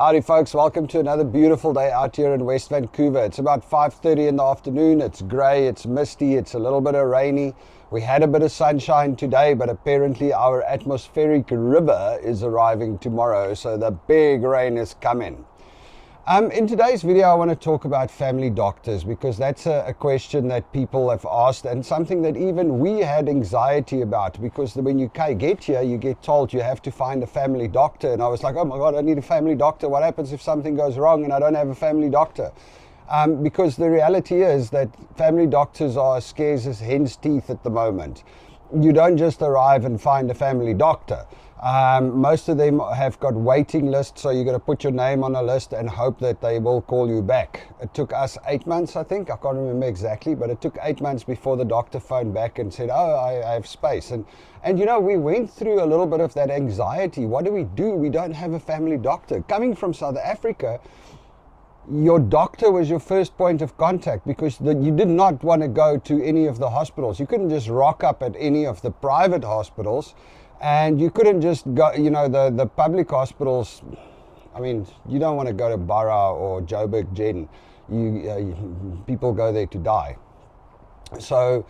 Howdy folks, welcome to another beautiful day out here in West Vancouver. It's about 5:30 in the afternoon, it's grey, it's misty, it's a little bit of rainy. We had a bit of sunshine today, but apparently our atmospheric river is arriving tomorrow, so the big rain is coming. In today's video, I want to talk about family doctors because that's a question that people have asked and something that even we had anxiety about, because when you get here, you get told you have to find a family doctor. And I was like, oh my God, I need a family doctor. What happens if something goes wrong and I don't have a family doctor? Because the reality is that family doctors are as scarce as hen's teeth at the moment. You don't just arrive and find a family doctor. Most of them have got waiting lists, so you're going to put your name on a list and hope that they will call you back. It took us 8 months, I think. I can't remember exactly, but it took 8 months before the doctor phoned back and said, oh, I have space. And you know, we went through a little bit of that anxiety. What do? We don't have a family doctor. Coming from South Africa, your doctor was your first point of contact because you did not want to go to any of the hospitals. You couldn't just rock up at any of the private hospitals. And you couldn't just go, you know, the public hospitals. I mean, you don't want to go to Barra or Joburg Gen. People go there to die. So,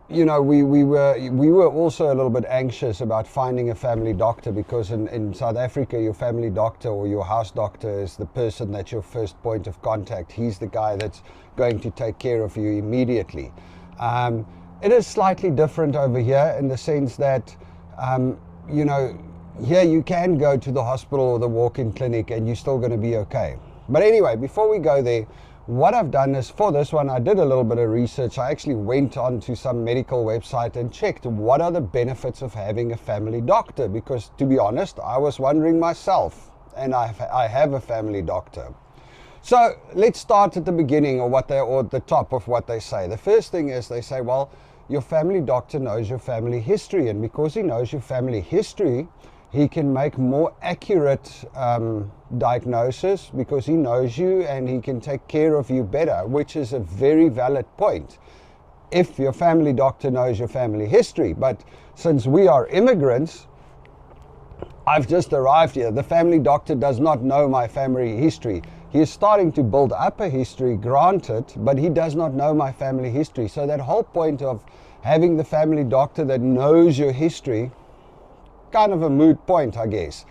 you know, we were also a little bit anxious about finding a family doctor because in South Africa, your family doctor or your house doctor is the person that's your first point of contact. He's the guy that's going to take care of you immediately. It is slightly different over here in the sense that you know, here you can go to the hospital or the walk-in clinic and you're still going to be okay. But anyway, before we go there, what I've done is for this one, I did a little bit of research. I actually went onto some medical website and checked what are the benefits of having a family doctor, because to be honest, I was wondering myself, and I have a family doctor. So let's start at the beginning or the top of what they say. The first thing is they say, well, your family doctor knows your family history, and because he knows your family history, he can make more accurate diagnosis because he knows you and he can take care of you better, which is a very valid point if your family doctor knows your family history. But since we are immigrants, I've just arrived here. The family doctor does not know my family history. He is starting to build up a history, granted, but he does not know my family history. So that whole point of having the family doctor that knows your history, kind of a moot point, I guess.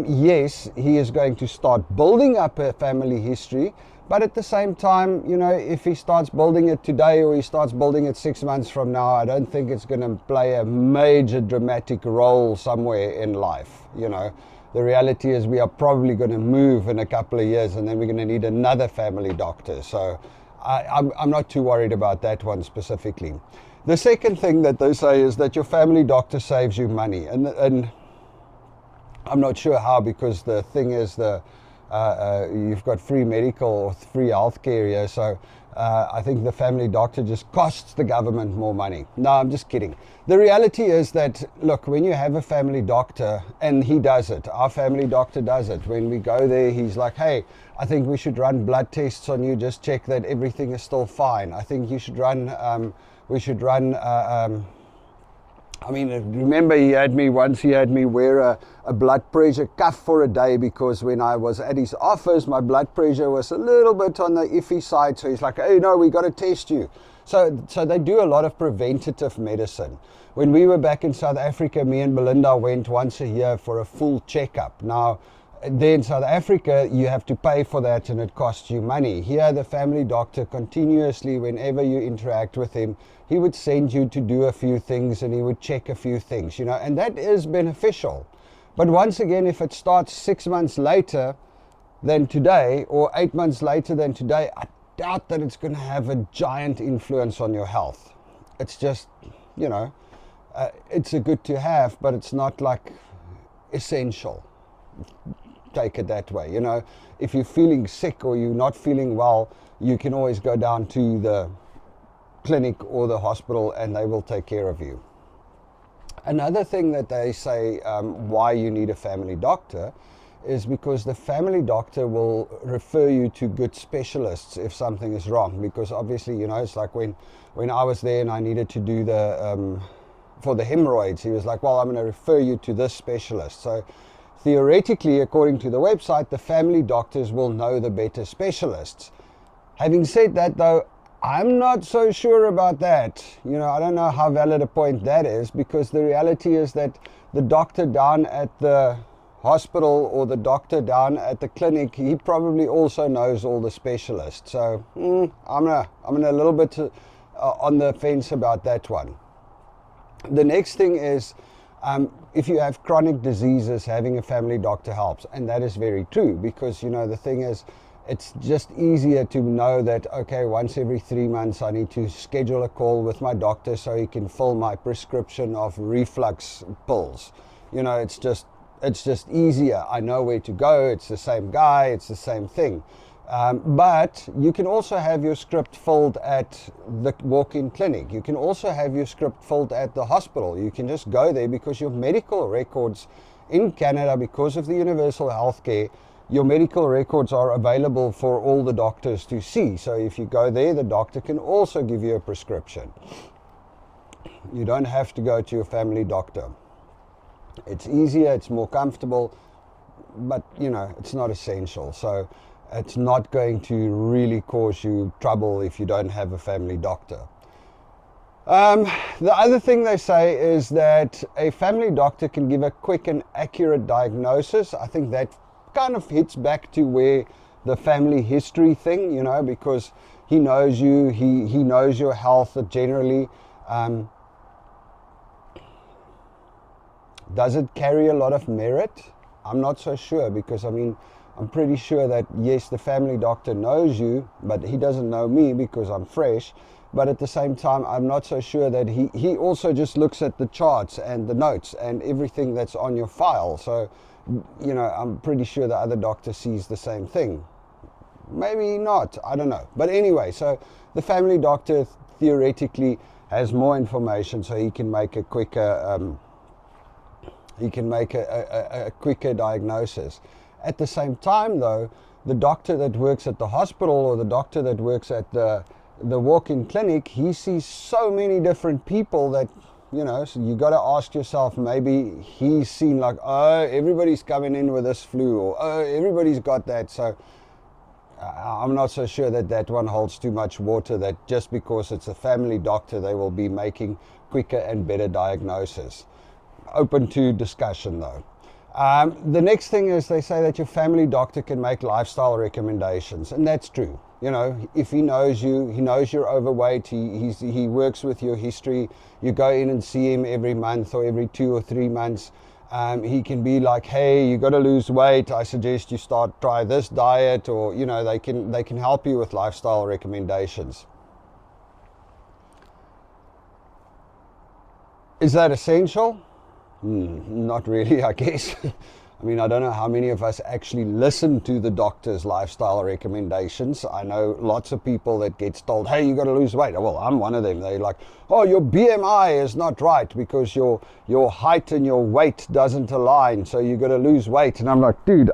Yes, he is going to start building up a family history, but at the same time, you know, if he starts building it today or he starts building it 6 months from now, I don't think it's going to play a major dramatic role somewhere in life, you know. The reality is we are probably going to move in a couple of years and then we're going to need another family doctor. So I'm not too worried about that one specifically. The second thing that they say is that your family doctor saves you money. And I'm not sure how, because the thing is you've got free medical or free healthcare here. So I think the family doctor just costs the government more money. No, I'm just kidding. The reality is that, look, when you have a family doctor, and he does it, our family doctor does it. When we go there, he's like, hey, I think we should run blood tests on you, just check that everything is still fine. I think you should run, I mean, remember he had me wear a blood pressure cuff for a day because when I was at his office, my blood pressure was a little bit on the iffy side. So he's like, hey, no, we got to test you. So they do a lot of preventative medicine. When we were back in South Africa, me and Belinda went once a year for a full checkup. Now, there in South Africa, you have to pay for that and it costs you money. Here, the family doctor continuously, whenever you interact with him, he would send you to do a few things and he would check a few things, you know, and that is beneficial. But once again, if it starts 6 months later than today or 8 months later than today, I doubt that it's going to have a giant influence on your health. It's just, you know, it's a good to have, but it's not like essential. Take it that way, you know. If you're feeling sick or you're not feeling well, you can always go down to the clinic or the hospital and they will take care of you. Another thing that they say why you need a family doctor is because the family doctor will refer you to good specialists if something is wrong, because obviously, you know, it's like when I was there and I needed to do the for the hemorrhoids, he was like, well, I'm going to refer you to this specialist. So theoretically, according to the website, the family doctors will know the better specialists. Having said that, though, I'm not so sure about that. I don't know how valid a point that is, because the reality is that the doctor down at the hospital or the doctor down at the clinic, he probably also knows all the specialists. So I'm a little bit on the fence about that one. The next thing is, if you have chronic diseases, having a family doctor helps. And that is very true, because the thing is, it's just easier to know that, okay, once every 3 months I need to schedule a call with my doctor so he can fill my prescription of reflux pills. It's just easier. I know where to go. It's the same guy. It's the same thing. But you can also have your script filled at the walk-in clinic. You can also have your script filled at the hospital. You can just go there because your medical records in Canada, because of the universal healthcare, your medical records are available for all the doctors to see. So if you go there, the doctor can also give you a prescription. You don't have to go to your family doctor. It's easier, it's more comfortable, but it's not essential. So it's not going to really cause you trouble if you don't have a family doctor. The other thing they say is that a family doctor can give a quick and accurate diagnosis. I think that kind of hits back to where the family history thing, because he knows you, he knows your health generally. Does it carry a lot of merit? I'm not so sure, because I'm pretty sure that yes, the family doctor knows you, but he doesn't know me because I'm fresh. But at the same time, I'm not so sure that he also just looks at the charts and the notes and everything that's on your file. So I'm pretty sure the other doctor sees the same thing. Maybe not, I don't know. But anyway, so the family doctor theoretically has more information, so he can make a quicker quicker diagnosis. At the same time, though, the doctor that works at the hospital or the doctor that works at the walk-in clinic, he sees so many different people that so you got to ask yourself, maybe he's seen like, oh, everybody's coming in with this flu, or oh, everybody's got that. So I'm not so sure that one holds too much water, that just because it's a family doctor, they will be making quicker and better diagnosis. Open to discussion, though. The next thing is, they say that your family doctor can make lifestyle recommendations, and that's true. If he knows you, he knows you're overweight, he works with your history, you go in and see him every month or every 2 or 3 months, he can be like, hey, you got to lose weight, I suggest you try this diet, or they can help you with lifestyle recommendations. Is that essential? Not really, I guess. I don't know how many of us actually listen to the doctor's lifestyle recommendations. I know lots of people that gets told, hey, you got to lose weight. Well, I'm one of them. They're like, oh, your BMI is not right because your height and your weight doesn't align, so you got to lose weight. And I'm like, dude,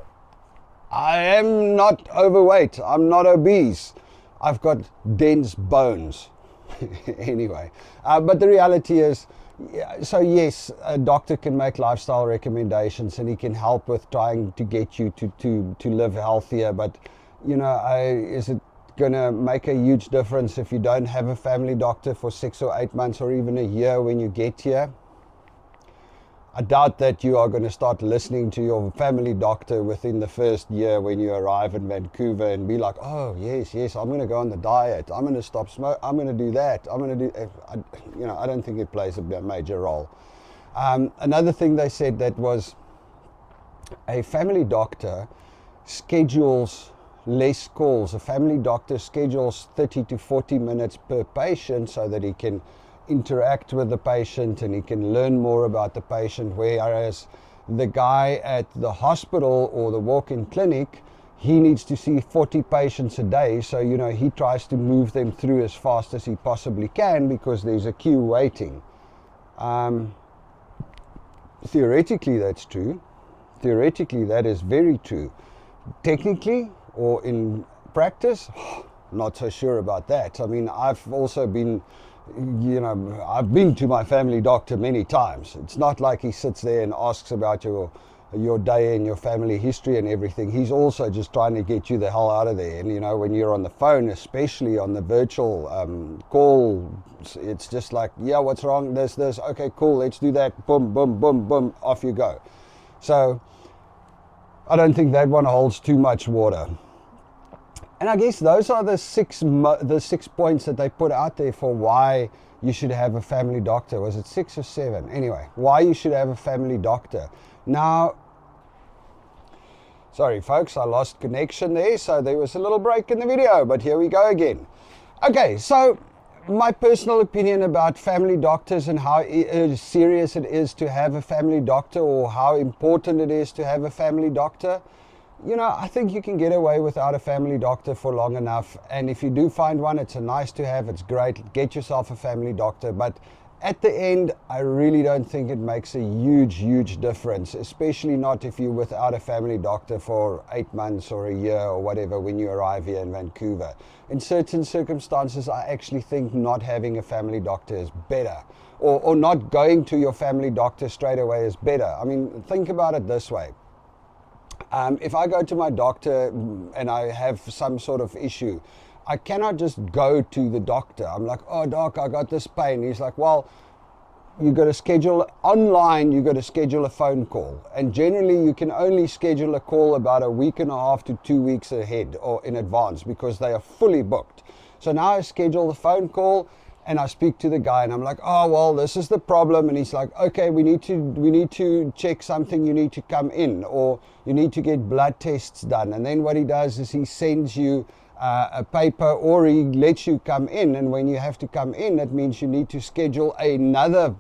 I am not overweight. I'm not obese. I've got dense bones. Anyway, but the reality is, so yes, a doctor can make lifestyle recommendations and he can help with trying to get you to live healthier. But is it going to make a huge difference if you don't have a family doctor for 6 or 8 months or even a year when you get here? I doubt that you are going to start listening to your family doctor within the first year when you arrive in Vancouver and be like, oh, yes, I'm going to go on the diet. I'm going to stop smoking. I'm going to do that. I'm going to do, I don't think it plays a major role. Another thing they said that was a family doctor schedules less calls. A family doctor schedules 30 to 40 minutes per patient so that he can interact with the patient and he can learn more about the patient, whereas the guy at the hospital or the walk-in clinic, he needs to see 40 patients a day, so he tries to move them through as fast as he possibly can because there's a queue waiting. Theoretically that's true. Theoretically that is very true. Technically or in practice, not so sure about that. I've also been I've been to my family doctor many times. It's not like he sits there and asks about your your day and your family history and everything. He's also just trying to get you the hell out of there. And you know, when you're on the phone, especially on the virtual call, it's just like, yeah, what's wrong? This, okay, cool, let's do that. Boom, boom, boom, boom, off you go. So I don't think that one holds too much water. And I guess those are the six points that they put out there for why you should have a family doctor. Was it 6 or 7? Anyway, why you should have a family doctor. Now, sorry folks, I lost connection there, so there was a little break in the video, but here we go again. Okay, so my personal opinion about family doctors and how serious it is to have a family doctor, or how important it is to have a family doctor. You know, I think you can get away without a family doctor for long enough. And if you do find one, it's a nice to have, it's great. Get yourself a family doctor. But at the end, I really don't think it makes a huge difference, especially not if you're without a family doctor for 8 months or a year or whatever when you arrive here in Vancouver. In certain circumstances, I actually think not having a family doctor is better, or not going to your family doctor straight away is better. I mean, think about it this way. If I go to my doctor and I have some sort of issue, I cannot just go to the doctor. I'm like, oh doc, I got this pain. He's like, well, you got to schedule online, you got to schedule a phone call. And generally you can only schedule a call about a week and a half to 2 weeks ahead or in advance, because they are fully booked. So now I schedule the phone call and I speak to the guy and I'm like, oh, well, this is the problem. And he's like, okay, we need to check something, you need to come in, or you need to get blood tests done. And then what he does is he sends you a paper, or he lets you come in. And when you have to come in, that means you need to schedule another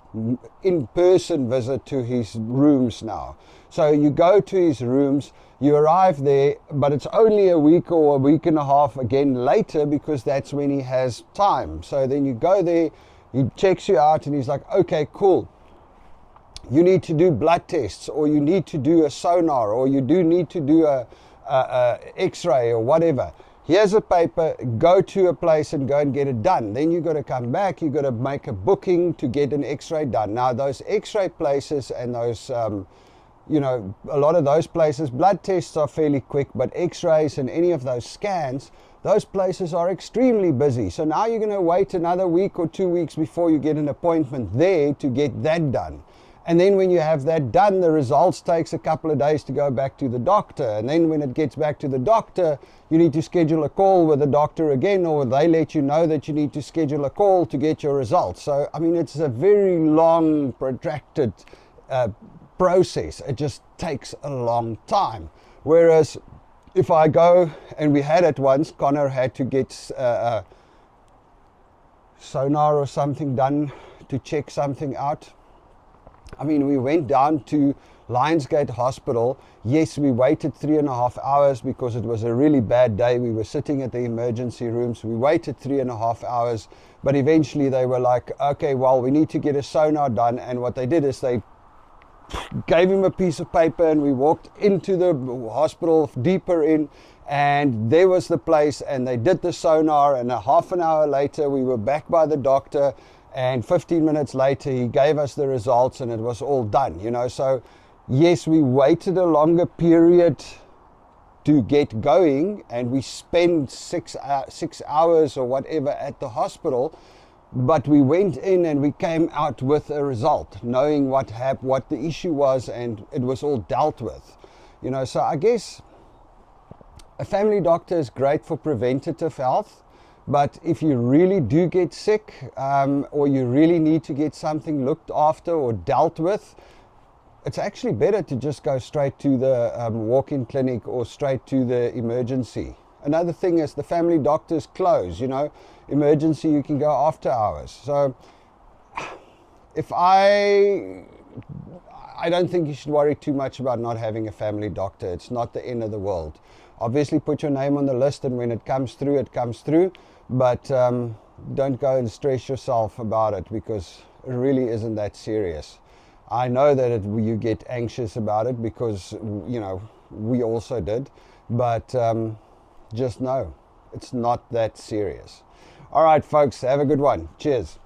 in-person visit to his rooms now. So you go to his rooms, you arrive there, but it's only a week or a week and a half again later, because that's when he has time. So then you go there, he checks you out and he's like, okay, cool. You need to do blood tests, or you need to do a sonar, or you do need to do a x-ray or whatever. Here's a paper, go to a place and go and get it done. Then you got to come back, you got to make a booking to get an x-ray done. Now those x-ray places and those, you know, a lot of those places, blood tests are fairly quick, but x-rays and any of those scans, those places are extremely busy. So now you're going to wait another week or 2 weeks before you get an appointment there to get that done. And then when you have that done, the results takes a couple of days to go back to the doctor. And then when it gets back to the doctor, you need to schedule a call with the doctor again, or they let you know that you need to schedule a call to get your results. So, I mean, it's a very long, protracted process. It just takes a long time. Whereas if I go, and we had it once, Connor had to get sonar or something done to check something out. I mean, we went down to Lionsgate Hospital. Yes, we waited 3.5 hours because it was a really bad day. We were sitting at the emergency rooms. We waited 3.5 hours, but eventually they were like, okay, well, we need to get a sonar done. And what they did is they gave him a piece of paper, and we walked into the hospital deeper in, and there was the place, and they did the sonar, and a half an hour later we were back by the doctor. And 15 minutes later, he gave us the results and it was all done, you know. So, yes, we waited a longer period to get going, and we spent 6 hours or whatever at the hospital. But we went in and we came out with a result, knowing what the issue was, and it was all dealt with. You know, so I guess a family doctor is great for preventative health. But if you really do get sick, or you really need to get something looked after or dealt with, it's actually better to just go straight to the walk-in clinic or straight to the emergency. Another thing is the family doctors close, you know. Emergency, you can go after hours. So I don't think you should worry too much about not having a family doctor. It's not the end of the world. Obviously put your name on the list, and when it comes through, it comes through. But don't go and stress yourself about it, because it really isn't that serious. I know that you get anxious about it, because, you know, we also did. But just know it's not that serious. All right, folks, have a good one. Cheers.